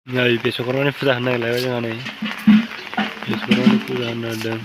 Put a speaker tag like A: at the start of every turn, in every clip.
A: Ya Biskormani puja hwnai जोंहा नै Biskormani puja होनो नागिरदों।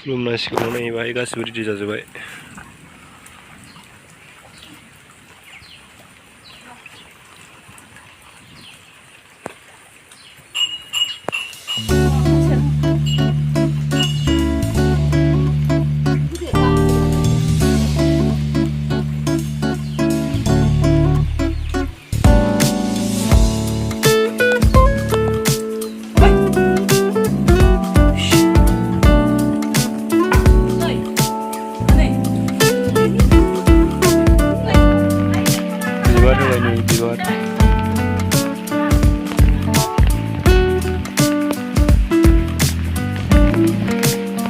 A: खुलुमनांसिगौ नै बाहाय गासिबो रेडि जाजोब्बाय।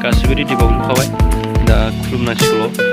A: गासिबो रेडि बावजोबखाबाय दा खुलुमनांसिगौल'।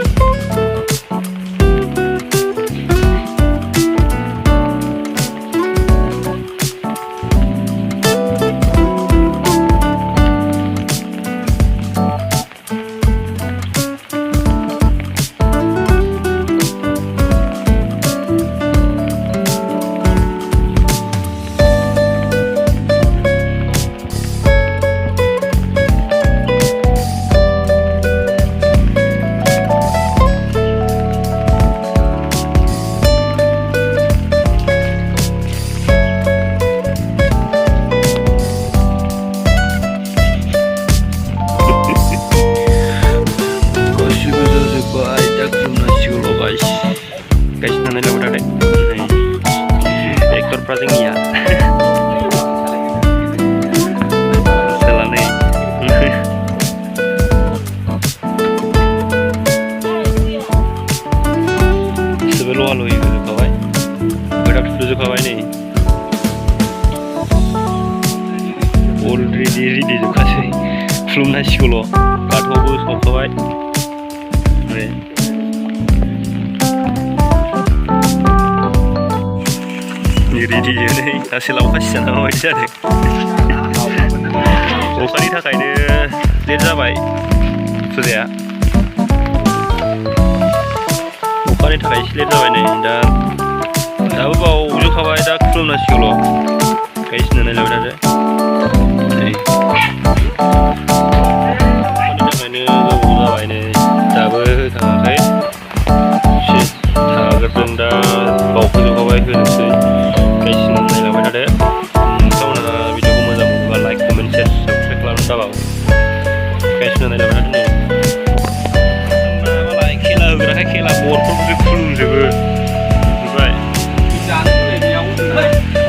A: जोंनिया सोलानै बिसोरबो लहा लहि होजोबखाबाय फोथा थुजोबखाबाय नै अलरेडि रेडि जोबखासै खुलुमनांसिगौल' बाथौआवबो सावखाबाय रेडि नै दासो लावखासि जानांगौ बायदि जादों। अखानि थाखायनो लेट जाबाय फुजाया अखानि थाखाय एसे लेट जाबाय नै दाबो बावजोबखाबाय दा खुलुमनांसिगौल' गायसिनो नायलायबाय थादो नै अखानि थाखायनो गोबाव जाबाय नै दाबो होखाङाखै एसे थाग्रोदों दा बावफैजोबखाबाय होनोसै गायसिनो नायलांबाय थादो। नोंथांमोनहा भिडिअखौ मोजां मोनोबा लाइक कमेन्ट शेयार साबस्क्राइब खालामनो दाबाव गायसिनो नायलांबाय थादो नै मालाय खेला होग्राखाय खेला बरफोरखौसो खुलुमजोबो नुबाय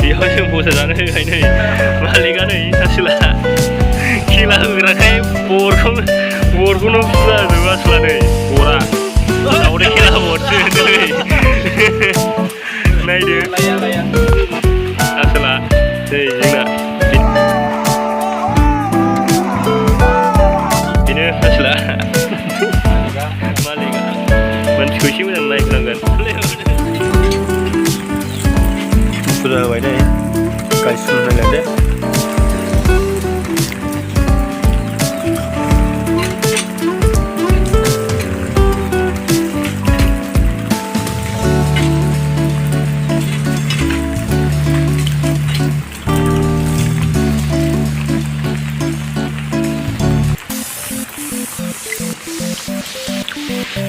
A: बेयाव जों बजा जानो होखाय नै मालिकआ नै आसोला खेला होग्राखाय बरखौनो फुजा होजोबो आसोला नै बरा दावदै खेला बरसो नै नायदो आसोला नै जोंना बेनो आसोला मालिकआ मानसिखौ एसे मोजां नायग्रोनांगोन फुजा होबाय नै गायसिनो नायलांदो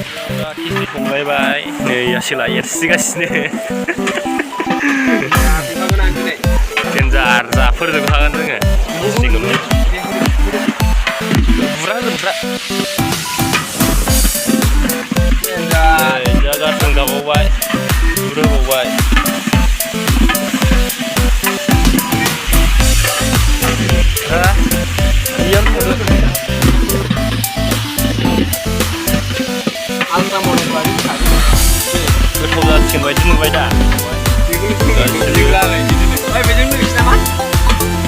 A: खिचि संलायबाय नै आसोला एरसिगासिनो देन्जार जाफोरजोबखागोन जोङो सिङावनो बुरा होनफ्रा जागारजों गाबावबाय बुरोबावबाय गोथाव जासिगोन बायदि नुबाय दा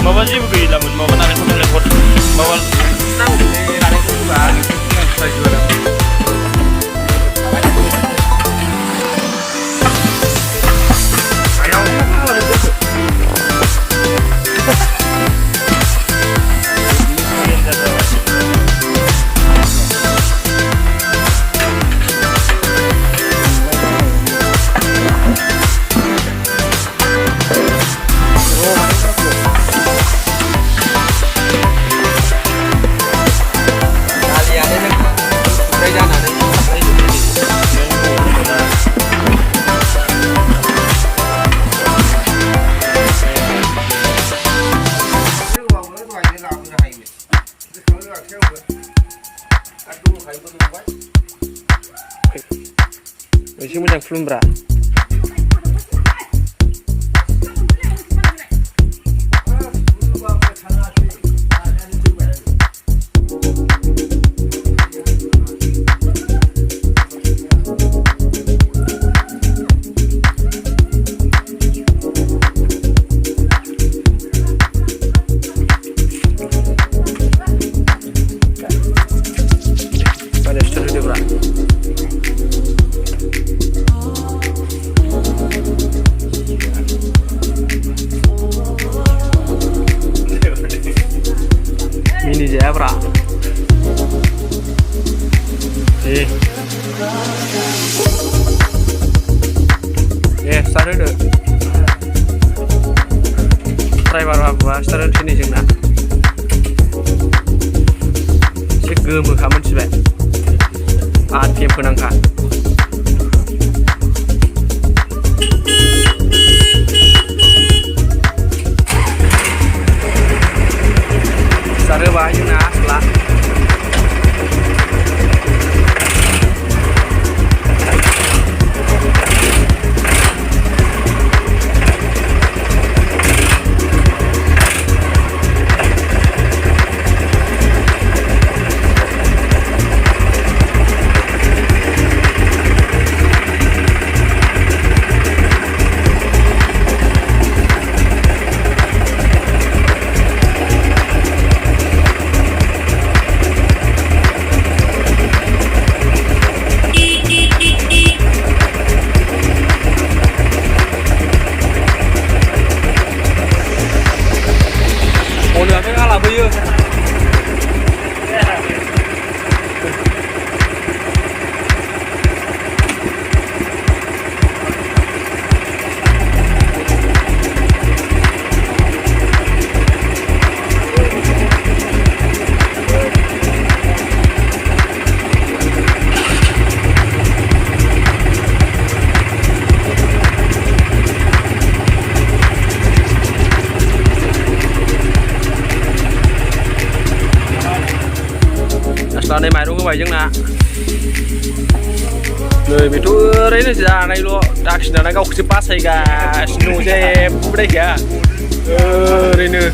A: माबा जेबो गैलामोन माबा नारेंखल माबा एसे मोजां खुलुमब्रा Mini zebra. Started. Driver apa? Started sini jengna. Si gemu kamu coba. ATM penangka. Started bahaya nas lah. Này mày đúng không vậy chứ nè người bị thua đấy nó ra này luôn đặc là nó gọc chip pass hay cả snow che đây kìa đây nữa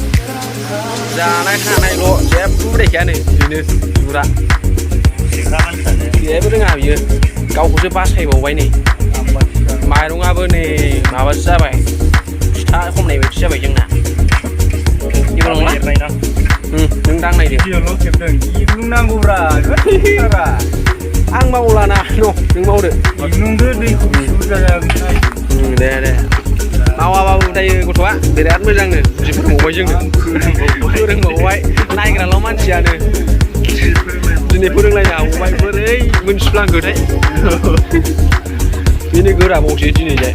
A: ra này khá này luôn che đây kìa này nữaดูละdia bener nggak ya kau chip pass hay bảo vậy này mày đúng không này mà vẫn sao vậy ta không này sao vậy chứ nè đi vào lòng này đó đứng đăng này đi. Đứng đăng vô ra, ăn mau là na, no, đừng mau được. Đây đây, mau đây cô chú ạ, để ăn mới răng này, chỉ phải ngủ mấy chừng, chưa đừng ngủ vậy, nay cái là lo man chè này, chỉ này đừng lại nhà ngủ vậy, vừa đấy, mình sắp lang cửa đấy, ini cửa đã bộ gì này vậy?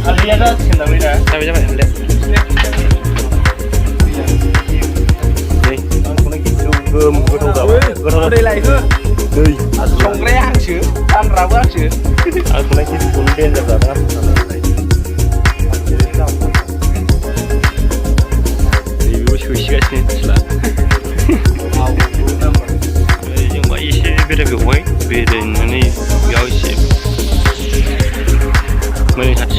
A: Alias đó, xin lỗi đã. Sao vậy vậy? Gom, gom đây lại cơ. Đây, không rẽ hàng chứ.
B: फानग्राबो आंसो
A: आं संनाय खिसुखौनो देन्जार जादों आं बेबो सैसिगासिनो मिथिला जोंबा एसे बेरायबावबाय बेरायनानै बेयाव एसे मोजां